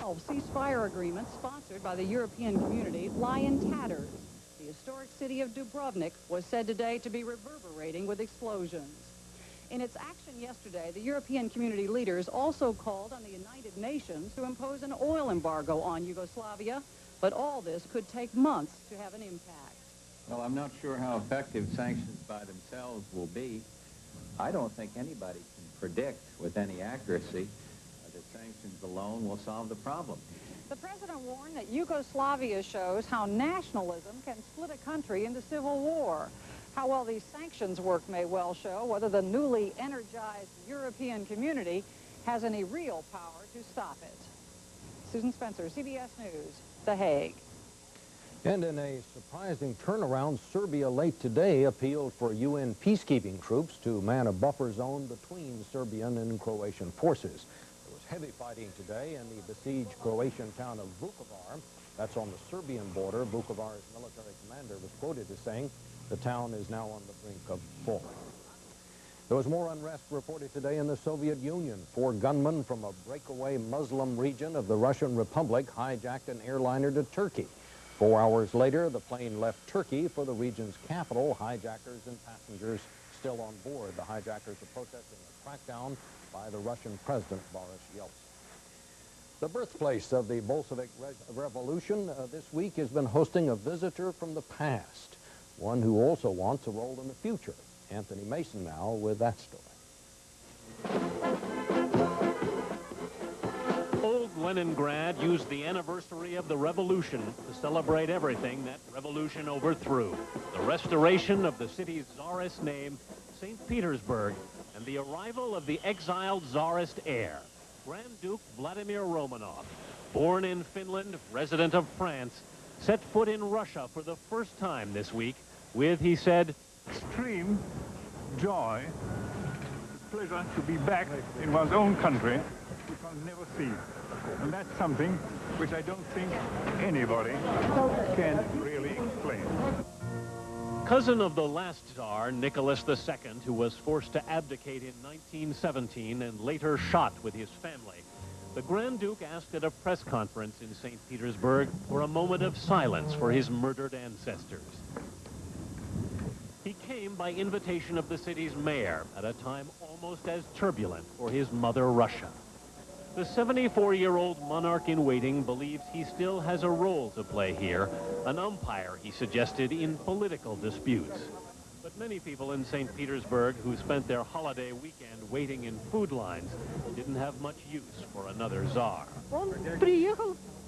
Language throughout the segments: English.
2012 ceasefire agreement sponsored by the European community lie in tatters. The historic city of Dubrovnik was said today to be reverberating with explosions. In its action yesterday, the European community leaders also called on the United Nations to impose an oil embargo on Yugoslavia, but all this could take months to have an impact. Well, I'm not sure how effective sanctions by themselves will be. I don't think anybody can predict with any accuracy that sanctions alone will solve the problem. The president warned that Yugoslavia shows how nationalism can split a country into civil war. How well these sanctions work may well show whether the newly energized European community has any real power to stop it. Susan Spencer, CBS News, The Hague. And in a surprising turnaround, Serbia late today appealed for UN peacekeeping troops to man a buffer zone between Serbian and Croatian forces. There was heavy fighting today in the besieged Croatian town of Vukovar. That's on the Serbian border. Vukovar's military commander was quoted as saying the town is now on the brink of falling. There was more unrest reported today in the Soviet Union. 4 gunmen from a breakaway Muslim region of the Russian Republic hijacked an airliner to Turkey. 4 hours later, the plane left Turkey for the region's capital. Hijackers and passengers still on board. The hijackers are protesting a crackdown by the Russian President Boris Yeltsin. The birthplace of the Bolshevik Revolution this week has been hosting a visitor from the past, one who also wants a role in the future. Anthony Mason now with that story. Old Leningrad used the anniversary of the revolution to celebrate everything that revolution overthrew. The restoration of the city's czarist name, St. Petersburg, and the arrival of the exiled czarist heir, Grand Duke Vladimir Romanov, born in Finland, resident of France, set foot in Russia for the first time this week with, he said, extreme joy, pleasure to be back in one's own country, which one never sees. And that's something which I don't think anybody can really explain. Cousin of the last Tsar, Nicholas II, who was forced to abdicate in 1917 and later shot with his family, the Grand Duke asked at a press conference in St. Petersburg for a moment of silence for his murdered ancestors. He came by invitation of the city's mayor at a time almost as turbulent for his mother Russia. The 74-year-old monarch-in-waiting believes he still has a role to play here, an umpire, he suggested, in political disputes. But many people in St. Petersburg who spent their holiday weekend waiting in food lines didn't have much use for another czar.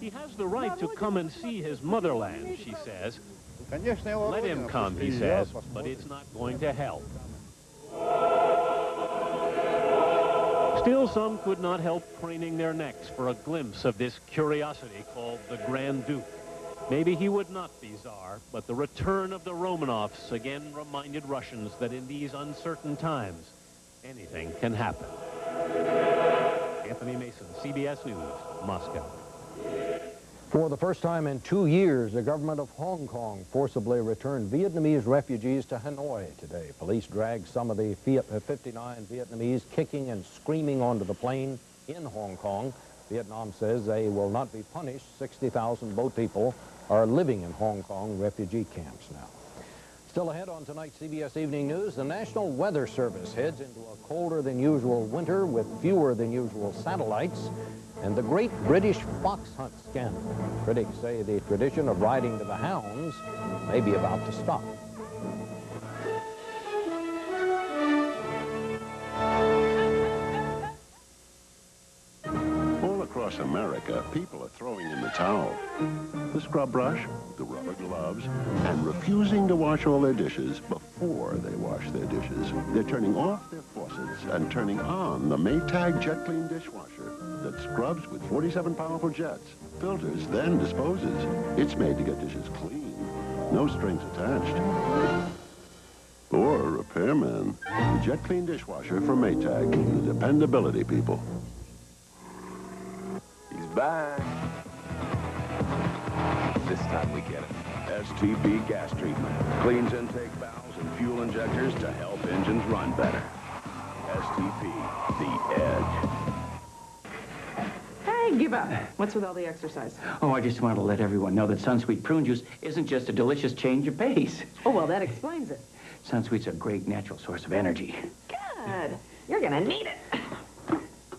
He has the right to come and see his motherland, she says. Let him come, he says, but it's not going to help. Still, some could not help craning their necks for a glimpse of this curiosity called the Grand Duke. Maybe he would not be czar, but the return of the Romanovs again reminded Russians that in these uncertain times, anything can happen. Anthony Mason, CBS News, Moscow. For the first time in 2 years, the government of Hong Kong forcibly returned Vietnamese refugees to Hanoi today. Police dragged some of the 59 Vietnamese kicking and screaming onto the plane in Hong Kong. Vietnam says they will not be punished. 60,000 boat people are living in Hong Kong refugee camps now. Still ahead on tonight's CBS Evening News, the National Weather Service heads into a colder than usual winter with fewer than usual satellites, and the great British fox hunt scandal. Critics say the tradition of riding to the hounds may be about to stop. All across America, people are throwing in the towel. The scrub brush, the rubber gloves, and refusing to wash all their dishes before they wash their dishes. They're turning off their faucets and turning on the Maytag Jet Clean dishwasher that scrubs with 47 powerful jets, filters, then disposes. It's made to get dishes clean, no strings attached. Or a repairman. The Jet Clean dishwasher from Maytag, the dependability people. He's back. This time we get it. STP gas treatment. Cleans intake valves and fuel injectors to help engines run better. STP, the edge. Hey, I give up. What's with all the exercise? Oh, I just want to let everyone know that Sunsweet prune juice isn't just a delicious change of pace. Oh, well, that explains it. Sunsweet's a great natural source of energy. Good. You're gonna need it.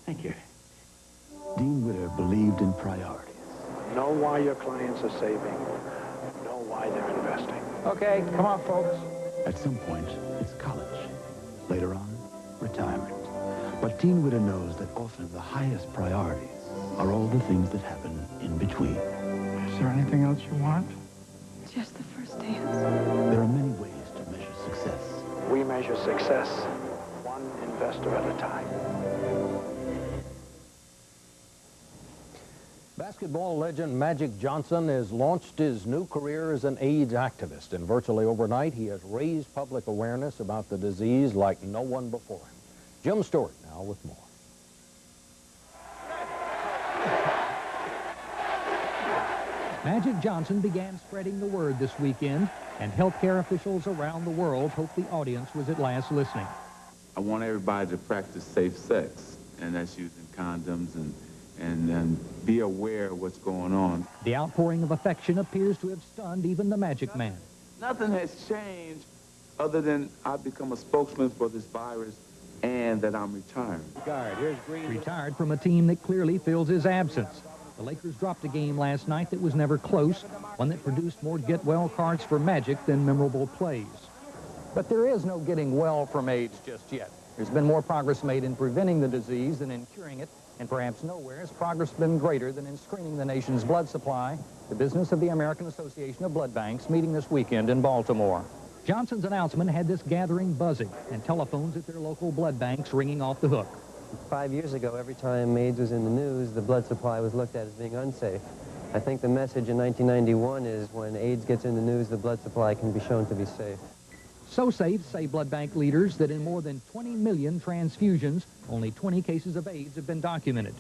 Thank you. Dean Witter believed in priorities. Know why your clients are saving. Know why they're investing. Okay, come on, folks. At some point, it's college. Later on, retirement. But Dean Witter knows that often the highest priorities are all the things that happen in between. Is there anything else you want? Just the first dance. There are many ways to measure success. We measure success one investor at a time. Basketball legend Magic Johnson has launched his new career as an AIDS activist, and virtually overnight he has raised public awareness about the disease like no one before him. Jim Stewart now with more. Magic Johnson began spreading the word this weekend, and healthcare officials around the world hoped the audience was at last listening. I want everybody to practice safe sex, and that's using condoms and be aware of what's going on. The outpouring of affection appears to have stunned even the Magic Man. Nothing has changed other than I've become a spokesman for this virus and that I'm retiring. Retired from a team that clearly fills his absence. The Lakers dropped a game last night that was never close, one that produced more get-well cards for Magic than memorable plays. But there is no getting well from AIDS just yet. There's been more progress made in preventing the disease than in curing it, and perhaps nowhere has progress been greater than in screening the nation's blood supply, the business of the American Association of Blood Banks meeting this weekend in Baltimore. Johnson's announcement had this gathering buzzing and telephones at their local blood banks ringing off the hook. 5 years ago, every time AIDS was in the news, the blood supply was looked at as being unsafe. I think the message in 1991 is when AIDS gets in the news, the blood supply can be shown to be safe. So safe, say blood bank leaders, that in more than 20 million transfusions, only 20 cases of AIDS have been documented.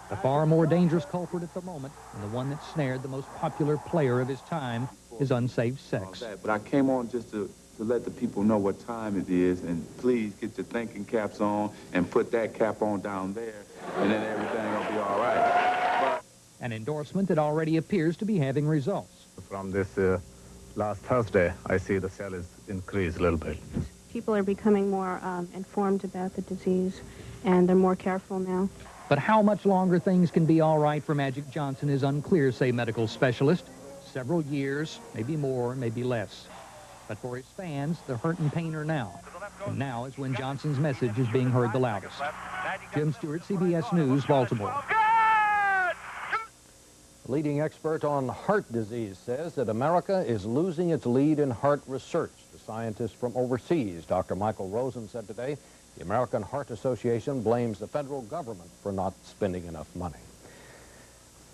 The far more dangerous culprit at the moment, and the one that snared the most popular player of his time, is unsafe sex. But I came on just to let the people know what time it is, and please get your thinking caps on and put that cap on down there, and then everything will be all right. An endorsement that already appears to be having results. From this last Thursday, I see the sale is increased a little bit. People are becoming more informed about the disease, and they're more careful now. But how much longer things can be all right for Magic Johnson is unclear, say medical specialists. Several years, maybe more, maybe less. But for his fans, the hurt and pain are now. And now is when Johnson's message is being heard the loudest. Jim Stewart, CBS News, Baltimore. A leading expert on heart disease says that America is losing its lead in heart research. The scientist from overseas, Dr. Michael Rosen, said today the American Heart Association blames the federal government for not spending enough money.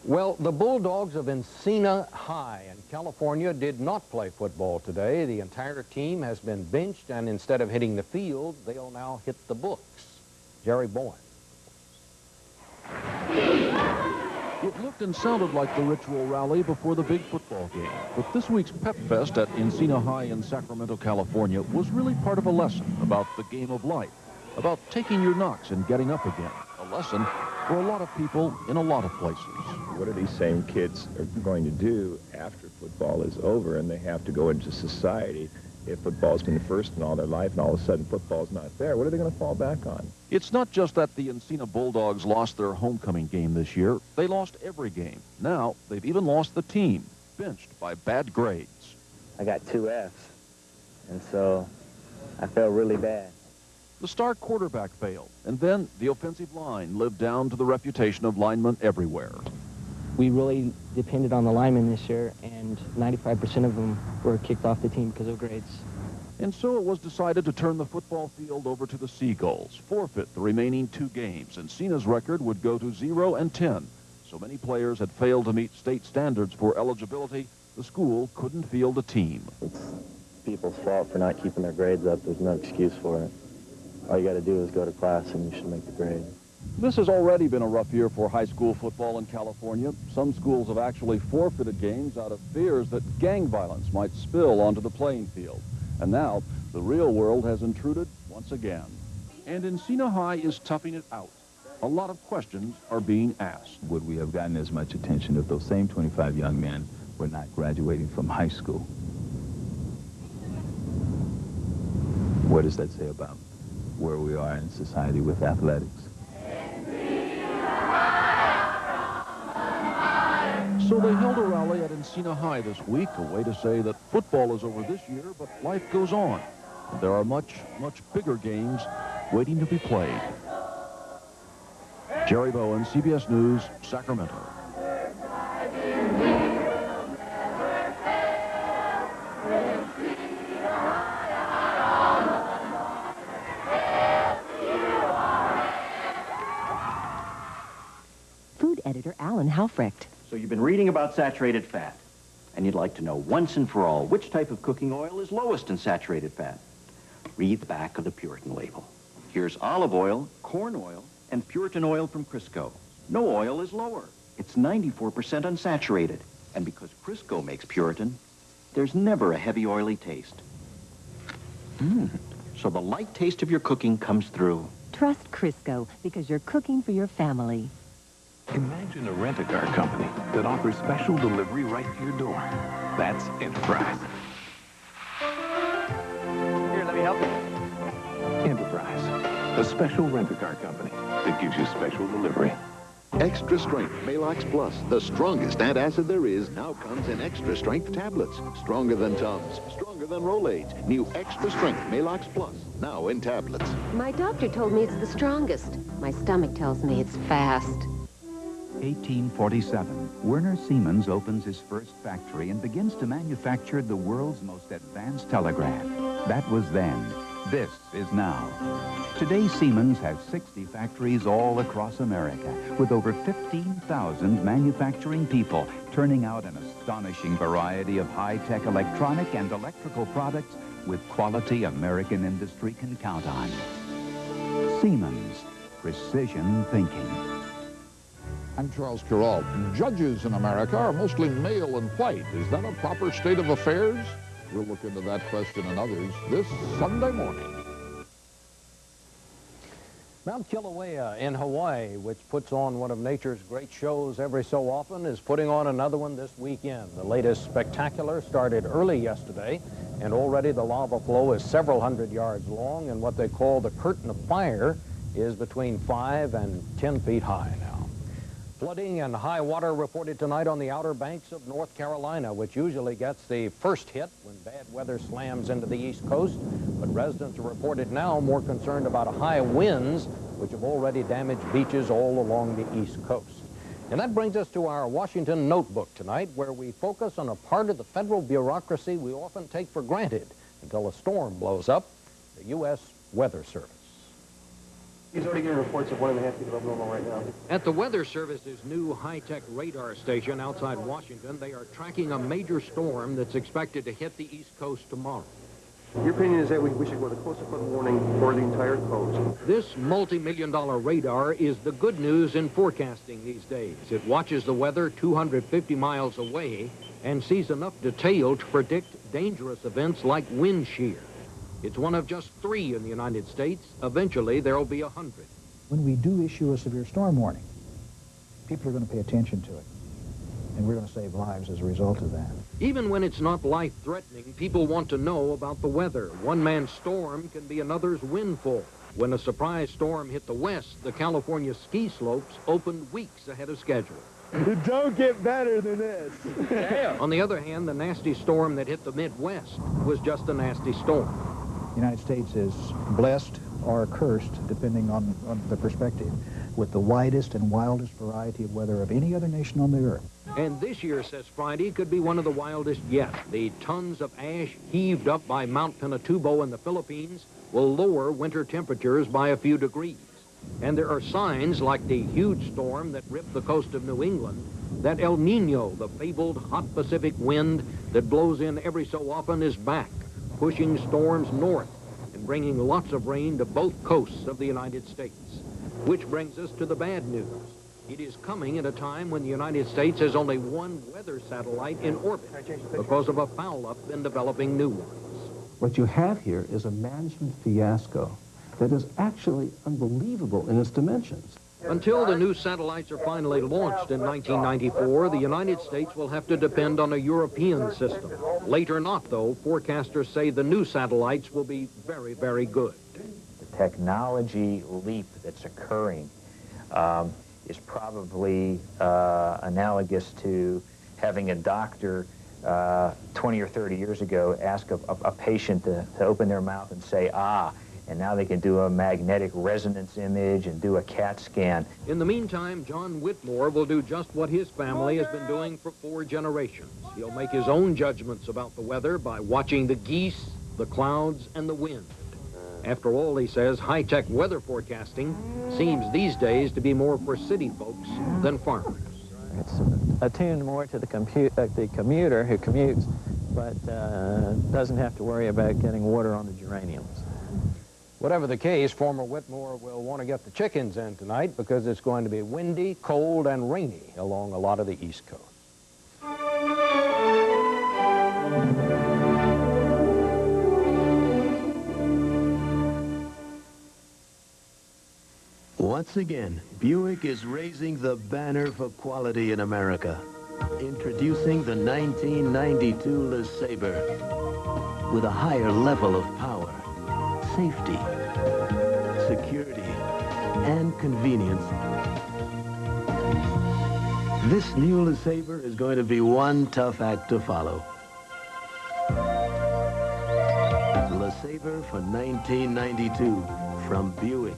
Well, the Bulldogs of Encina High in California did not play football today. The entire team has been benched, and instead of hitting the field, they'll now hit the books. Jerry Bowen. It looked and sounded like the ritual rally before the big football game. But this week's Pep Fest at Encina High in Sacramento, California was really part of a lesson about the game of life, about taking your knocks and getting up again. A lesson for a lot of people in a lot of places. What are these same kids are going to do after football is over and they have to go into society? If football's been first in all their life and all of a sudden football's not there, what are they going to fall back on? It's not just that the Encina Bulldogs lost their homecoming game this year. They lost every game. Now, they've even lost the team, benched by bad grades. I got 2 Fs, and so I felt really bad. The star quarterback failed, and then the offensive line lived down to the reputation of linemen everywhere. We really depended on the linemen this year, and 95% of them were kicked off the team because of grades. And so it was decided to turn the football field over to the Seagulls, forfeit the remaining 2 games. Encina's record would go to 0-10. So many players had failed to meet state standards for eligibility, the school couldn't field a team. It's people's fault for not keeping their grades up. There's no excuse for it. All you got to do is go to class and you should make the grade. This has already been a rough year for high school football in California. Some schools have actually forfeited games out of fears that gang violence might spill onto the playing field. And now, the real world has intruded once again. And Encina High is toughing it out. a lot of questions are being asked. Would we have gotten as much attention if those same 25 young men were not graduating from high school? What does that say about where we are in society with athletics? So they held a rally at Encina High this week, a way to say that football is over this year, but life goes on. And there are much, much bigger games waiting to be played. Jerry Bowen, CBS News, Sacramento. Food editor Alan Halfrecht. So you've been reading about saturated fat, and you'd like to know once and for all which type of cooking oil is lowest in saturated fat. Read the back of the Puritan label. Here's olive oil, corn oil, and Puritan oil from Crisco. No oil is lower. It's 94% unsaturated. And because Crisco makes Puritan, there's never a heavy oily taste. So the light taste of your cooking comes through. Trust Crisco because you're cooking for your family. Imagine a rent-a-car company that offers special delivery right to your door. That's Enterprise. Here, let me help you. Enterprise, a special rent-a-car company that gives you special delivery. Extra Strength Maalox Plus, the strongest antacid there is, now comes in Extra Strength tablets. Stronger than Tums, stronger than Rolaids. New Extra Strength Maalox Plus, now in tablets. My doctor told me it's the strongest. My stomach tells me it's fast. 1847, Werner Siemens opens his first factory and begins to manufacture the world's most advanced telegraph. That was then. This is now. Today, Siemens has 60 factories all across America, with over 15,000 manufacturing people turning out an astonishing variety of high-tech electronic and electrical products with quality American industry can count on. Siemens, precision thinking. I'm Charles Carroll. Judges in America are mostly male and white. Is that a proper state of affairs? We'll look into that question and others this Sunday morning. Mount Kilauea in Hawaii, which puts on one of nature's great shows every so often, is putting on another one this weekend. The latest spectacular started early yesterday, and already the lava flow is several hundred yards long, and what they call the curtain of fire is between 5 and 10 feet high now. Flooding and high water reported tonight on the Outer Banks of North Carolina, which usually gets the first hit when bad weather slams into the East Coast. But residents are reported now more concerned about high winds, which have already damaged beaches all along the East Coast. And that brings us to our Washington Notebook tonight, where we focus on a part of the federal bureaucracy we often take for granted until a storm blows up, the U.S. Weather Service. He's already getting reports of 1.5 feet above normal right now. At the Weather Service's new high-tech radar station outside Washington, they are tracking a major storm that's expected to hit the East Coast tomorrow. Your opinion is that we should go with a coastal flood warning for the entire coast. This multi-million-dollar radar is the good news in forecasting these days. It watches the weather 250 miles away and sees enough detail to predict dangerous events like wind shear. It's one of just 3 in the United States. Eventually, there'll be 100. When we do issue a severe storm warning, people are going to pay attention to it, and we're going to save lives as a result of that. Even when it's not life-threatening, people want to know about the weather. One man's storm can be another's windfall. When a surprise storm hit the west, the California ski slopes opened weeks ahead of schedule. It don't get better than this. On the other hand, the nasty storm that hit the Midwest was just a nasty storm. The United States is blessed or cursed, depending on the perspective, with the widest and wildest variety of weather of any other nation on the earth. And this year, says Friday, could be one of the wildest yet. The tons of ash heaved up by Mount Pinatubo in the Philippines will lower winter temperatures by a few degrees. And there are signs, like the huge storm that ripped the coast of New England, that El Nino, the fabled hot Pacific wind that blows in every so often, is back, pushing storms north and bringing lots of rain to both coasts of the United States. Which brings us to the bad news. It is coming at a time when the United States has only one weather satellite in orbit because of a foul-up in developing new ones. What you have here is a management fiasco that is actually unbelievable in its dimensions. Until the new satellites are finally launched in 1994, the United States will have to depend on a European system. Later not, though, forecasters say the new satellites will be very, very good. The technology leap that's occurring is probably analogous to having a doctor 20 or 30 years ago ask a patient to open their mouth and say, ah, and now they can do a magnetic resonance image and do a CAT scan. In the meantime, John Whitmore will do just what his family has been doing for 4 generations. He'll make his own judgments about the weather by watching the geese, the clouds, and the wind. After all, he says, high-tech weather forecasting seems these days to be more for city folks than farmers. It's attuned more to the commuter who commutes, but doesn't have to worry about getting water on the geraniums. Whatever the case, former Whitmore will want to get the chickens in tonight because it's going to be windy, cold, and rainy along a lot of the East Coast. Once again, Buick is raising the banner for quality in America. Introducing the 1992 LeSabre with a higher level of power, safety, security, and convenience. This new LeSabre is going to be one tough act to follow. LeSabre for 1992 from Buick.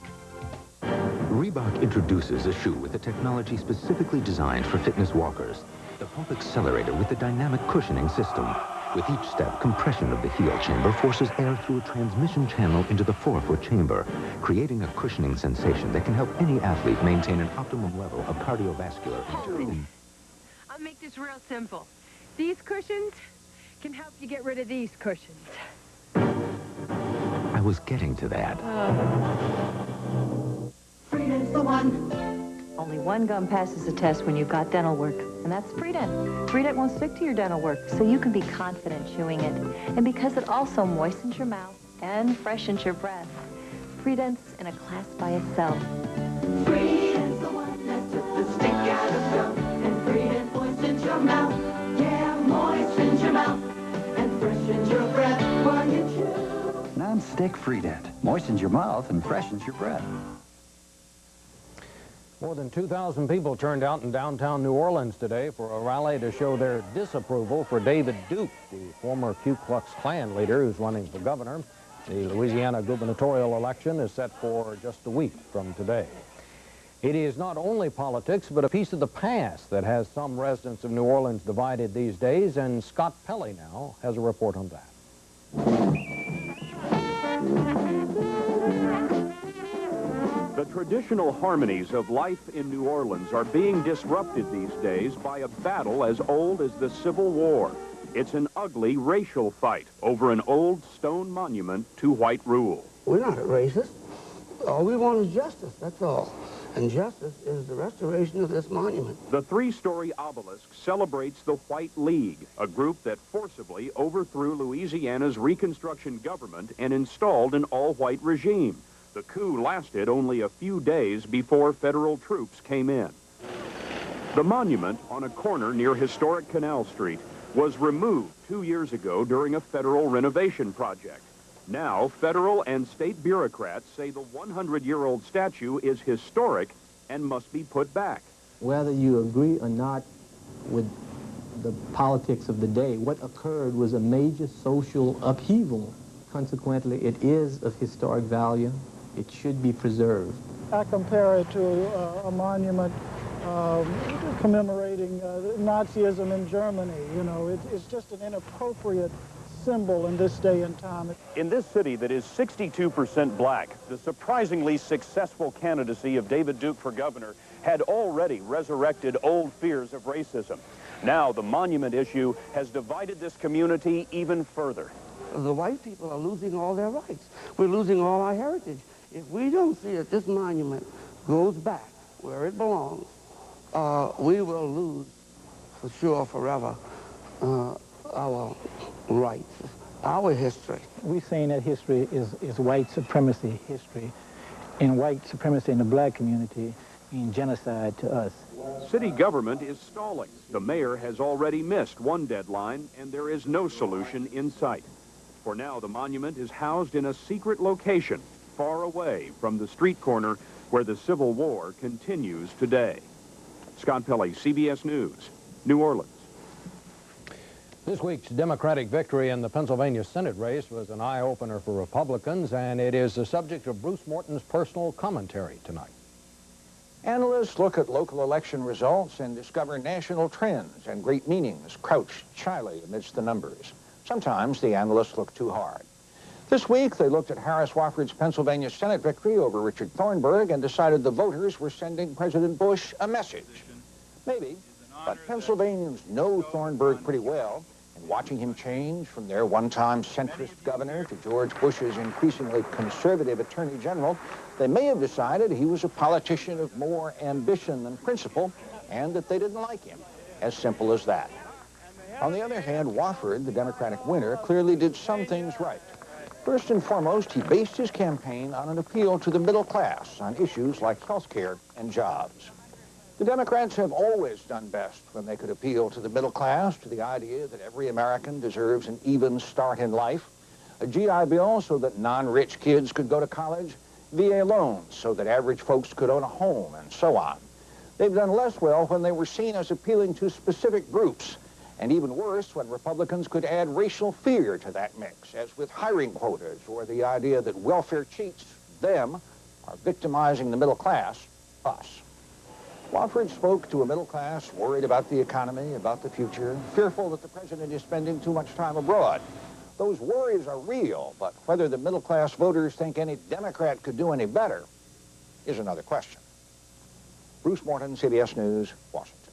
Reebok introduces a shoe with a technology specifically designed for fitness walkers. The pump accelerator with the dynamic cushioning system. With each step, compression of the heel chamber forces air through a transmission channel into the forefoot chamber, creating a cushioning sensation that can help any athlete maintain an optimum level of cardiovascular injury. I'll make this real simple. These cushions can help you get rid of these cushions. I was getting to that. Prudent's the one. Only one gum passes the test when you've got dental work, and that's Prudent. Prudent won't stick to your dental work, so you can be confident chewing it. And because it also moistens your mouth and freshens your breath, Prudent's in a class by itself. Prudent's the one that took the stick out of gum, and Prudent moistens your mouth. Yeah, moistens your mouth and freshens your breath while you chew. Non-stick Prudent moistens your mouth and freshens your breath. More than 2,000 people turned out in downtown New Orleans today for a rally to show their disapproval for David Duke, the former Ku Klux Klan leader who's running for governor. The Louisiana gubernatorial election is set for just a week from today. It is not only politics, but a piece of the past that has some residents of New Orleans divided these days, and Scott Pelley now has a report on that. The traditional harmonies of life in New Orleans are being disrupted these days by a battle as old as the Civil War. It's an ugly racial fight over an old stone monument to white rule. We're not racist. All we want is justice, that's all. And justice is the restoration of this monument. The 3-story obelisk celebrates the White League, a group that forcibly overthrew Louisiana's Reconstruction government and installed an all-white regime. The coup lasted only a few days before federal troops came in. The monument on a corner near historic Canal Street was removed 2 years ago during a federal renovation project. Now, federal and state bureaucrats say the 100-year-old statue is historic and must be put back. Whether you agree or not with the politics of the day, what occurred was a major social upheaval. Consequently, it is of historic value. It should be preserved. I compare it to a monument commemorating Nazism in Germany. You know, it's just an inappropriate symbol in this day and time. In this city that is 62% black, the surprisingly successful candidacy of David Duke for governor had already resurrected old fears of racism. Now the monument issue has divided this community even further. The white people are losing all their rights. We're losing all our heritage. If we don't see that this monument goes back where it belongs, we will lose, for sure, forever, our rights, our history. We're saying that history is white supremacy history. And white supremacy in the black community mean genocide to us. City government is stalling. The mayor has already missed one deadline, and there is no solution in sight. For now, the monument is housed in a secret location, far away from the street corner where the Civil War continues today. Scott Pelley, CBS News, New Orleans. This week's Democratic victory in the Pennsylvania Senate race was an eye-opener for Republicans, and it is the subject of Bruce Morton's personal commentary tonight. Analysts look at local election results and discover national trends and great meanings crouched shyly amidst the numbers. Sometimes the analysts look too hard. This week, they looked at Harris Wofford's Pennsylvania Senate victory over Richard Thornburgh and decided the voters were sending President Bush a message. Maybe, but Pennsylvanians know Thornburgh pretty well, and watching him change from their one-time centrist governor to George Bush's increasingly conservative attorney general, they may have decided he was a politician of more ambition than principle, and that they didn't like him. As simple as that. On the other hand, Wofford, the Democratic winner, clearly did some things right. First and foremost, he based his campaign on an appeal to the middle class on issues like health care and jobs. The Democrats have always done best when they could appeal to the middle class, to the idea that every American deserves an even start in life, a GI Bill so that non-rich kids could go to college, VA loans so that average folks could own a home, and so on. They've done less well when they were seen as appealing to specific groups, and even worse when Republicans could add racial fear to that mix, as with hiring quotas or the idea that welfare cheats, them, are victimizing the middle class, us. Wofford spoke to a middle class worried about the economy, about the future, fearful that the president is spending too much time abroad. Those worries are real, but whether the middle class voters think any Democrat could do any better is another question. Bruce Morton, CBS News, Washington.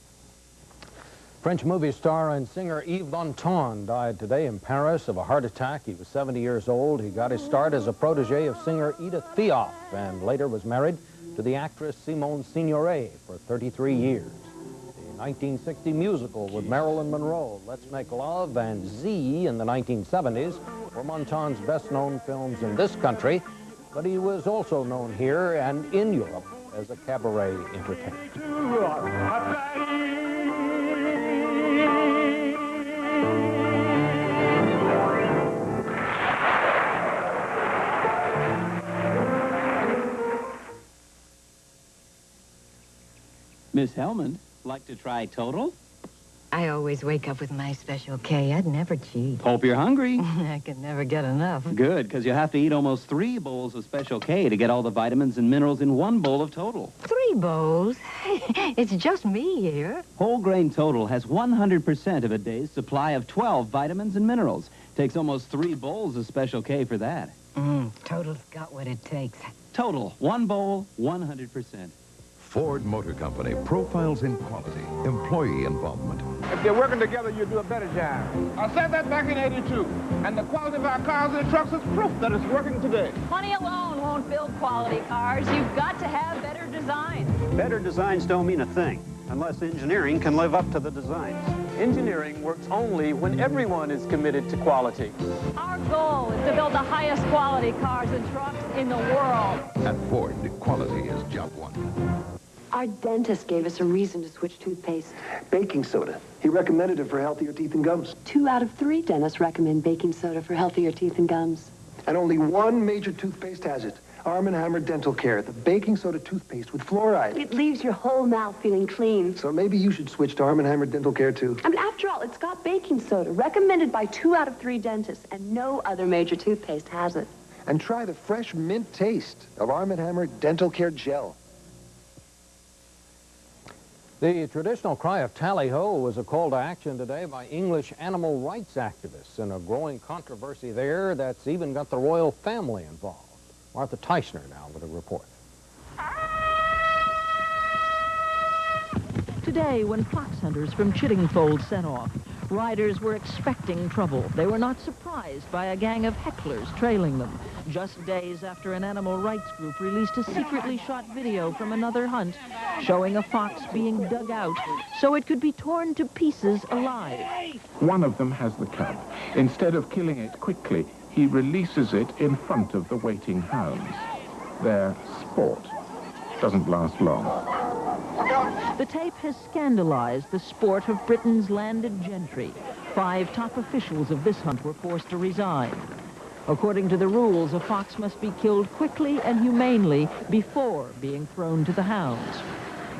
French movie star and singer Yves Montand died today in Paris of a heart attack. He was 70 years old. He got his start as a protege of singer Edith Piaf and later was married to the actress Simone Signoret for 33 years. The 1960 musical with Marilyn Monroe, Let's Make Love, and Z in the 1970s were Montand's best-known films in this country, but he was also known here and in Europe as a cabaret entertainer. Miss Hellman, like to try Total? I always wake up with my Special K. I'd never cheat. Hope you're hungry. I can never get enough. Good, because you have to eat almost 3 bowls of Special K to get all the vitamins and minerals in 1 bowl of Total. 3 bowls? It's just me here. Whole grain Total has 100% of a day's supply of 12 vitamins and minerals. Takes almost 3 bowls of Special K for that. Total's got what it takes. Total, 1 bowl, 100%. Ford Motor Company profiles in quality, employee involvement. If they're working together, you'll do a better job. I said that back in '82, and the quality of our cars and trucks is proof that it's working today. Money alone won't build quality cars. You've got to have better designs. Better designs don't mean a thing, unless engineering can live up to the designs. Engineering works only when everyone is committed to quality. Our goal is to build the highest quality cars and trucks in the world. At Ford, quality is job one. Our dentist gave us a reason to switch toothpaste. Baking soda. He recommended it for healthier teeth and gums. 2 out of 3 dentists recommend baking soda for healthier teeth and gums. And only one major toothpaste has it. Arm & Hammer Dental Care, the baking soda toothpaste with fluoride. It leaves your whole mouth feeling clean. So maybe you should switch to Arm & Hammer Dental Care, too. I mean, after all, it's got baking soda, recommended by 2 out of 3 dentists, and no other major toothpaste has it. And try the fresh mint taste of Arm & Hammer Dental Care Gel. The traditional cry of tally-ho was a call to action today by English animal rights activists in a growing controversy there that's even got the royal family involved. Martha Teichner now with a report. Today, when fox hunters from Chiddingfold set off, riders were expecting trouble. They were not surprised by a gang of hecklers trailing them. Just days after an animal rights group released a secretly shot video from another hunt showing a fox being dug out so it could be torn to pieces alive. One of them has the cub. Instead of killing it quickly, he releases it in front of the waiting hounds. Their sport doesn't last long. The tape has scandalized the sport of Britain's landed gentry. 5 top officials of this hunt were forced to resign. According to the rules, a fox must be killed quickly and humanely before being thrown to the hounds.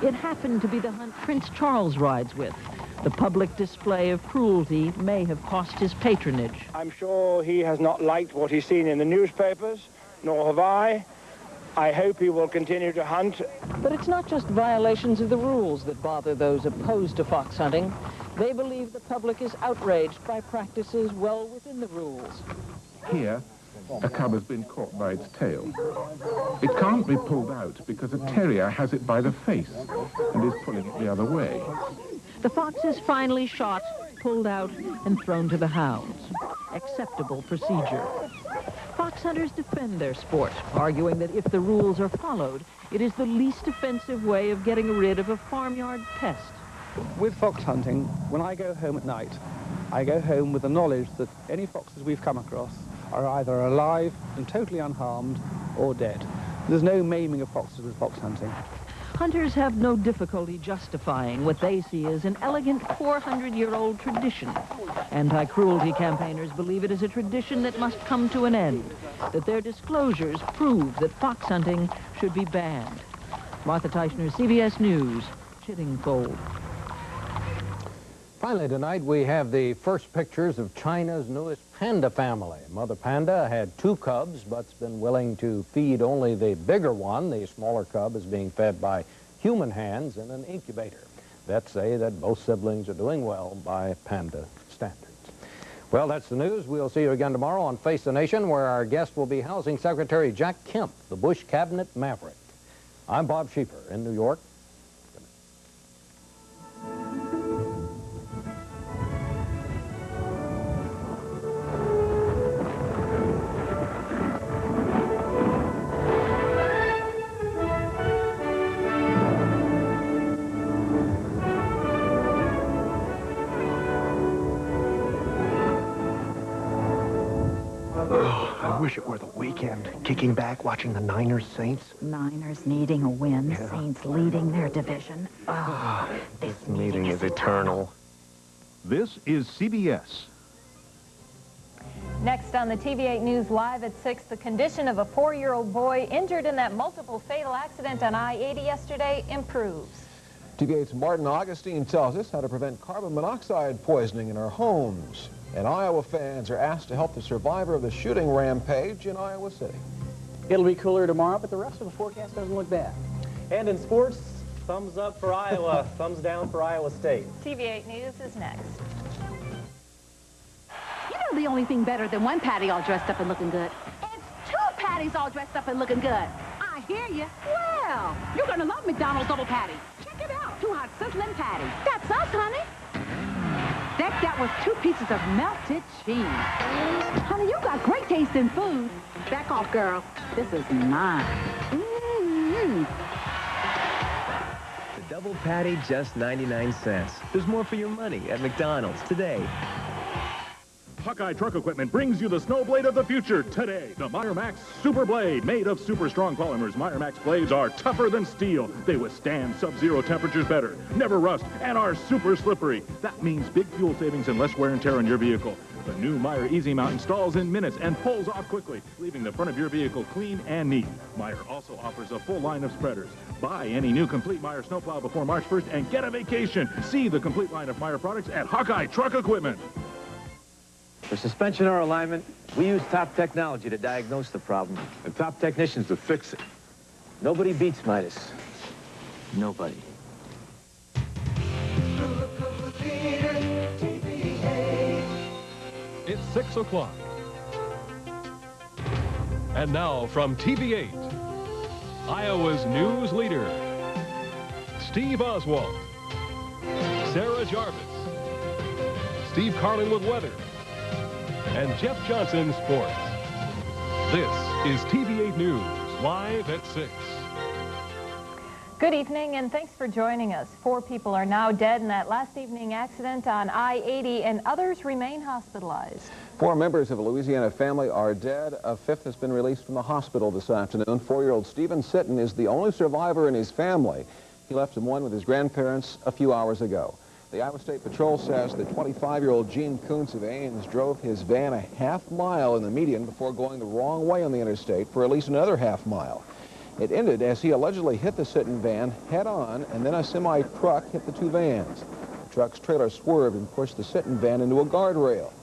It happened to be the hunt Prince Charles rides with. The public display of cruelty may have cost his patronage. I'm sure he has not liked what he's seen in the newspapers, nor have I. I hope he will continue to hunt. But it's not just violations of the rules that bother those opposed to fox hunting. They believe the public is outraged by practices well within the rules. Here, a cub has been caught by its tail. It can't be pulled out because a terrier has it by the face and is pulling it the other way. The fox is finally shot, pulled out, and thrown to the hounds. Acceptable procedure. Fox hunters defend their sport, arguing that if the rules are followed, it is the least offensive way of getting rid of a farmyard pest. With fox hunting, when I go home at night, I go home with the knowledge that any foxes we've come across are either alive and totally unharmed or dead. There's no maiming of foxes with fox hunting. Hunters have no difficulty justifying what they see as an elegant 400-year-old tradition. Anti-cruelty campaigners believe it is a tradition that must come to an end, that their disclosures prove that fox hunting should be banned. Martha Teichner, CBS News, Chiddingfold. Finally tonight, we have the first pictures of China's newest panda family. Mother panda had 2 cubs, but's been willing to feed only the bigger one. The smaller cub is being fed by human hands in an incubator. Vets say that both siblings are doing well by panda standards. Well, that's the news. We'll see you again tomorrow on Face the Nation, where our guest will be Housing Secretary Jack Kemp, the Bush cabinet maverick. I'm Bob Schieffer in New York. I wish it were the weekend. Kicking back, watching the Niners-Saints. Niners needing a win, Yeah. Saints leading their division. Oh, This meeting is eternal. This is CBS. Next on the TV8 News Live at 6, the condition of a 4-year-old boy injured in that multiple fatal accident on I-80 yesterday improves. TV8's Martin Augustine tells us how to prevent carbon monoxide poisoning in our homes. And Iowa fans are asked to help the survivor of the shooting rampage in Iowa City. It'll be cooler tomorrow, but the rest of the forecast doesn't look bad. And in sports, thumbs up for Iowa, thumbs down for Iowa State. TV8 News is next. You know the only thing better than one patty all dressed up and looking good? It's 2 patties all dressed up and looking good. I hear you. Well, you're going to love McDonald's double patty. Check it out. 2 hot sizzling patties. That's us, honey. Decked out with 2 pieces of melted cheese. Honey, you got great taste in food. Back off, girl. This is mine. The double patty, just 99 cents. There's more for your money at McDonald's today. Hawkeye Truck Equipment brings you the snow blade of the future today. The Meyer Max Super Blade, made of super strong polymers. Meyer Max blades are tougher than steel. They withstand sub-zero temperatures better, never rust, and are super slippery. That means big fuel savings and less wear and tear on your vehicle. The new Meyer Easy Mount installs in minutes and pulls off quickly, leaving the front of your vehicle clean and neat. Meyer also offers a full line of spreaders. Buy any new complete Meyer snowplow before March 1st and get a vacation. See the complete line of Meyer products at Hawkeye Truck Equipment. For suspension or alignment, we use top technology to diagnose the problem and top technicians to fix it. Nobody beats Midas. Nobody. It's 6 o'clock. And now from TV8, Iowa's news leader, Steve Oswald, Sarah Jarvis, Steve Carlin with weather, and Jeff Johnson sports. This is TV8 News, live at 6. Good evening, and thanks for joining us. 4 people are now dead in that last evening accident on I-80, and others remain hospitalized. 4 members of a Louisiana family are dead. A 5th has been released from the hospital this afternoon. 4-year-old Stephen Sitton is the only survivor in his family. He left Des Moines with his grandparents a few hours ago. The Iowa State Patrol says that 25-year-old Gene Kuntz of Ames drove his van a half-mile in the median before going the wrong way on the interstate for at least another half-mile. It ended as he allegedly hit the sitting van head-on, and then a semi-truck hit the two vans. The truck's trailer swerved and pushed the sitting van into a guardrail.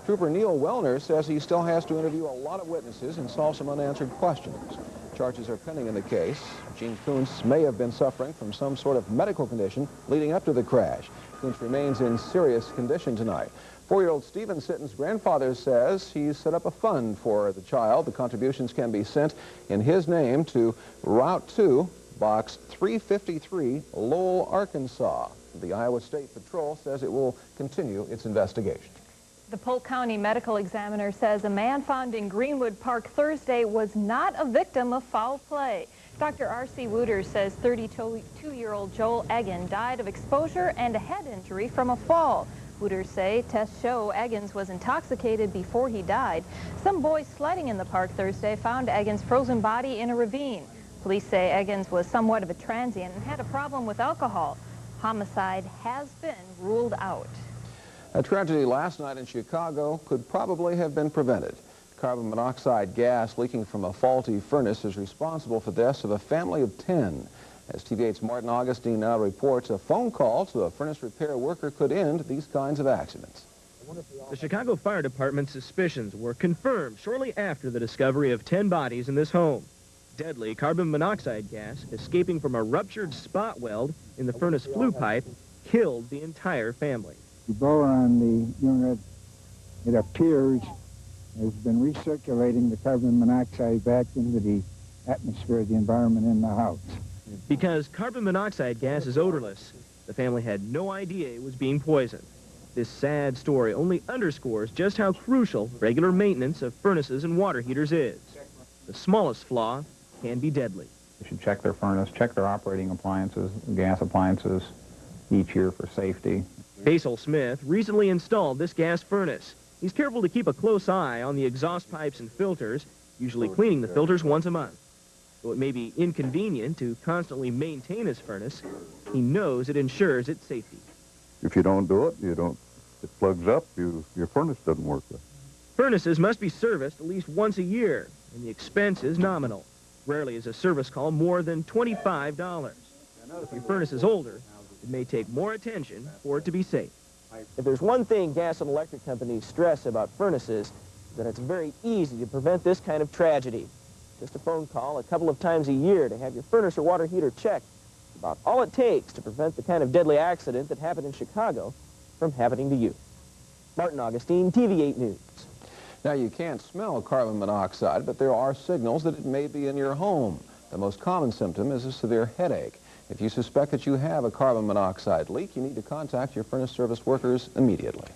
Trooper Neil Wellner says he still has to interview a lot of witnesses and solve some unanswered questions. Charges are pending in the case. Gene Kuntz may have been suffering from some sort of medical condition leading up to the crash. Kuntz remains in serious condition tonight. 4-year-old Stephen Sitton's grandfather says he's set up a fund for the child. The contributions can be sent in his name to Route 2, Box 353, Lowell, Arkansas. The Iowa State Patrol says it will continue its investigation. The Polk County Medical Examiner says a man found in Greenwood Park Thursday was not a victim of foul play. Dr. R.C. Wooters says 32-year-old Joel Egan died of exposure and a head injury from a fall. Wooters say tests show Eggins was intoxicated before he died. Some boys sledding in the park Thursday found Eggins' frozen body in a ravine. Police say Eggins was somewhat of a transient and had a problem with alcohol. Homicide has been ruled out. A tragedy last night in Chicago could probably have been prevented. Carbon monoxide gas leaking from a faulty furnace is responsible for the deaths of a family of 10. As TV8's Martin Augustine now reports, a phone call to a furnace repair worker could end these kinds of accidents. The Chicago Fire Department's suspicions were confirmed shortly after the discovery of 10 bodies in this home. Deadly carbon monoxide gas escaping from a ruptured spot weld in the furnace flue pipe killed the entire family. The blower on the unit, it appears, has been recirculating the carbon monoxide back into the atmosphere, the environment in the house. Because carbon monoxide gas is odorless, the family had no idea it was being poisoned. This sad story only underscores just how crucial regular maintenance of furnaces and water heaters is. The smallest flaw can be deadly. They should check their furnace, check their operating appliances, gas appliances each year for safety. Basil Smith recently installed this gas furnace. He's careful to keep a close eye on the exhaust pipes and filters, usually cleaning the filters once a month. Though it may be inconvenient to constantly maintain his furnace, he knows it ensures its safety. If you don't do it, it plugs up, your furnace doesn't work. Furnaces must be serviced at least once a year, and the expense is nominal. Rarely is a service call more than $25. If your furnace is older, it may take more attention for it to be safe. If there's one thing gas and electric companies stress about furnaces, then it's very easy to prevent this kind of tragedy. Just a phone call a couple of times a year to have your furnace or water heater checked. About all it takes to prevent the kind of deadly accident that happened in Chicago from happening to you. Martin Augustine, TV8 News. Now, you can't smell carbon monoxide, but there are signals that it may be in your home. The most common symptom is a severe headache. If you suspect that you have a carbon monoxide leak, you need to contact your furnace service workers immediately.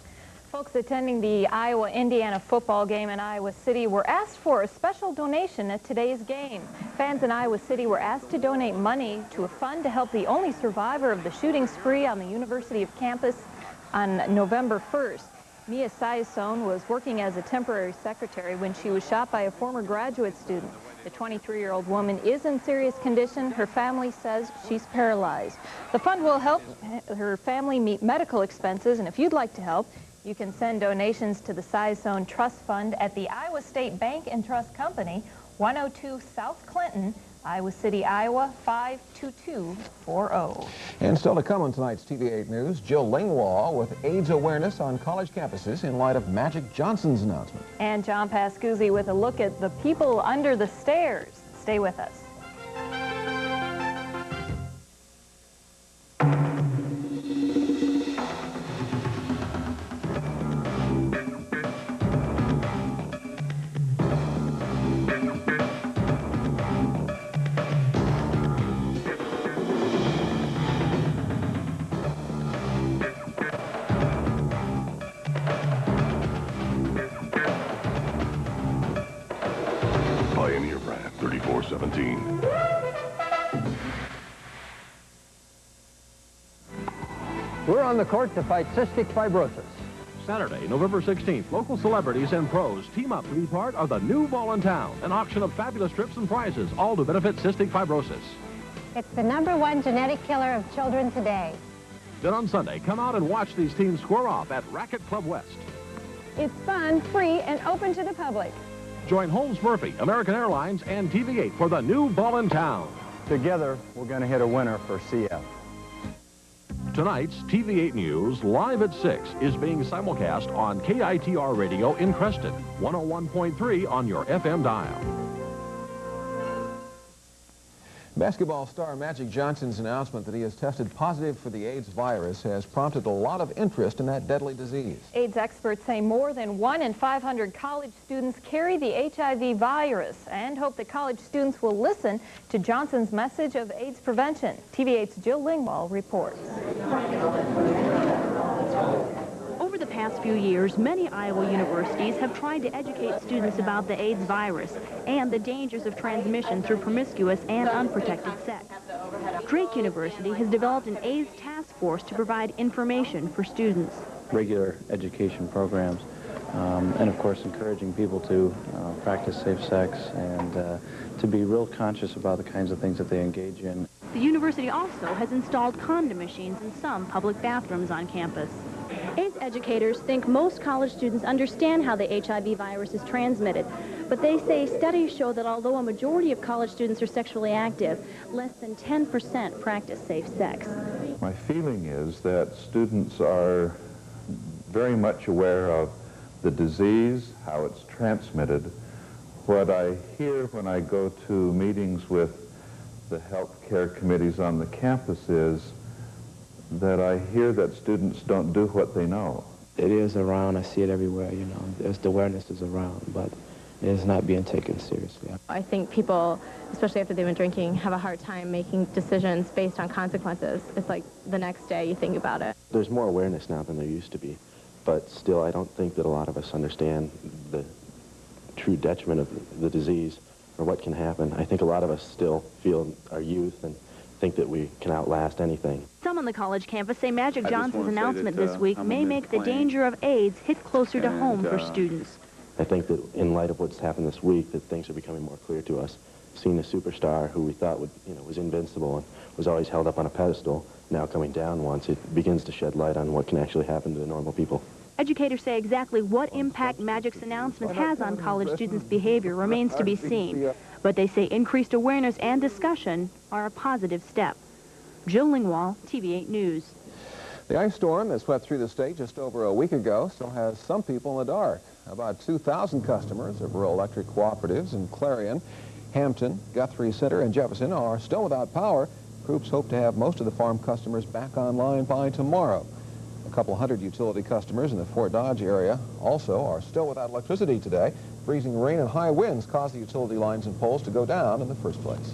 Folks attending the Iowa-Indiana football game in Iowa City were asked for a special donation at today's game. Fans in Iowa City were asked to donate money to a fund to help the only survivor of the shooting spree on the University of campus on November 1st. Mia Saison was working as a temporary secretary when she was shot by a former graduate student. The 23-year-old woman is in serious condition. Her family says she's paralyzed. The fund will help her family meet medical expenses, and if you'd like to help, you can send donations to the Saison Trust Fund at the Iowa State Bank and Trust Company, 102 South Clinton, Iowa City, Iowa, 52240. And still to come on tonight's TV8 News, Jill Lingwall with AIDS awareness on college campuses in light of Magic Johnson's announcement. And John Pascuzzi with a look at the people under the stairs. Stay with us. Pioneer brand 3417. We're on the court to fight cystic fibrosis. Saturday, November 16th, local celebrities and pros team up to be part of the new Ball in Town, an auction of fabulous trips and prizes, all to benefit cystic fibrosis. It's the #1 genetic killer of children today. Then on Sunday, come out and watch these teams square off at Racket Club West. It's fun, free, and open to the public. Join Holmes Murphy, American Airlines, and TV8 for the new ball in town. Together, we're going to hit a winner for CF. Tonight's TV8 News, live at 6, is being simulcast on KITR Radio in Creston, 101.3 on your FM dial. Basketball star Magic Johnson's announcement that he has tested positive for the AIDS virus has prompted a lot of interest in that deadly disease. AIDS experts say more than 1 in 500 college students carry the HIV virus and hope that college students will listen to Johnson's message of AIDS prevention. TV8's Jill Lingwall reports. Over the past few years, many Iowa universities have tried to educate students about the AIDS virus and the dangers of transmission through promiscuous and unprotected sex. Drake University has developed an AIDS task force to provide information for students. Regular education programs, and of course encouraging people to practice safe sex and to be real conscious about the kinds of things that they engage in. The university also has installed condom machines in some public bathrooms on campus. AIDS educators think most college students understand how the HIV virus is transmitted, but they say studies show that although a majority of college students are sexually active, less than 10% practice safe sex. My feeling is that students are very much aware of the disease, how it's transmitted. What I hear when I go to meetings with the health care committees on the campus is that I hear that students don't do what they know. It is around. I see it everywhere, you know. The awareness is around, but it is not being taken seriously. I think people, especially after they've been drinking, have a hard time making decisions based on consequences. It's like the next day you think about it. There's more awareness now than there used to be, but still I don't think that a lot of us understand the true detriment of the disease or what can happen. I think a lot of us still feel our youth and think that we can outlast anything. Some on the college campus say Magic Johnson's announcement this week may make the danger of AIDS hit closer to home for students. I think that in light of what's happened this week, that things are becoming more clear to us. Seeing a superstar who we thought would, was invincible and was always held up on a pedestal, now coming down once, it begins to shed light on what can actually happen to the normal people. Educators say exactly what impact Magic's announcement has on college students' behavior remains to be seen, but they say increased awareness and discussion are a positive step. Jill Lingwall, TV8 News. The ice storm that swept through the state just over a week ago still has some people in the dark. About 2,000 customers of rural electric cooperatives in Clarion, Hampton, Guthrie Center, and Jefferson are still without power. Groups hope to have most of the farm customers back online by tomorrow. A couple hundred utility customers in the Fort Dodge area also are still without electricity today. Freezing rain and high winds caused the utility lines and poles to go down in the first place.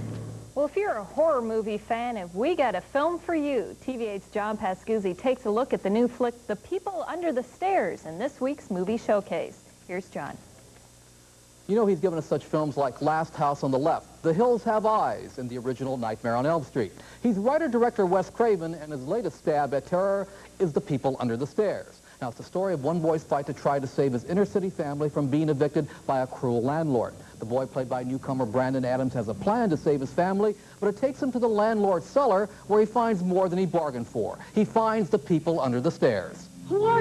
Well, if you're a horror movie fan, have we got a film for you? TV8's John Pascuzzi takes a look at the new flick, The People Under the Stairs, in this week's movie showcase. Here's John. You know, he's given us such films like Last House on the Left, The Hills Have Eyes, and the original Nightmare on Elm Street. He's writer-director Wes Craven, and his latest stab at terror is The People Under the Stairs. Now, it's the story of one boy's fight to try to save his inner-city family from being evicted by a cruel landlord. The boy, played by newcomer Brandon Adams, has a plan to save his family, but it takes him to the landlord's cellar where he finds more than he bargained for. He finds the people under the stairs. Who are you?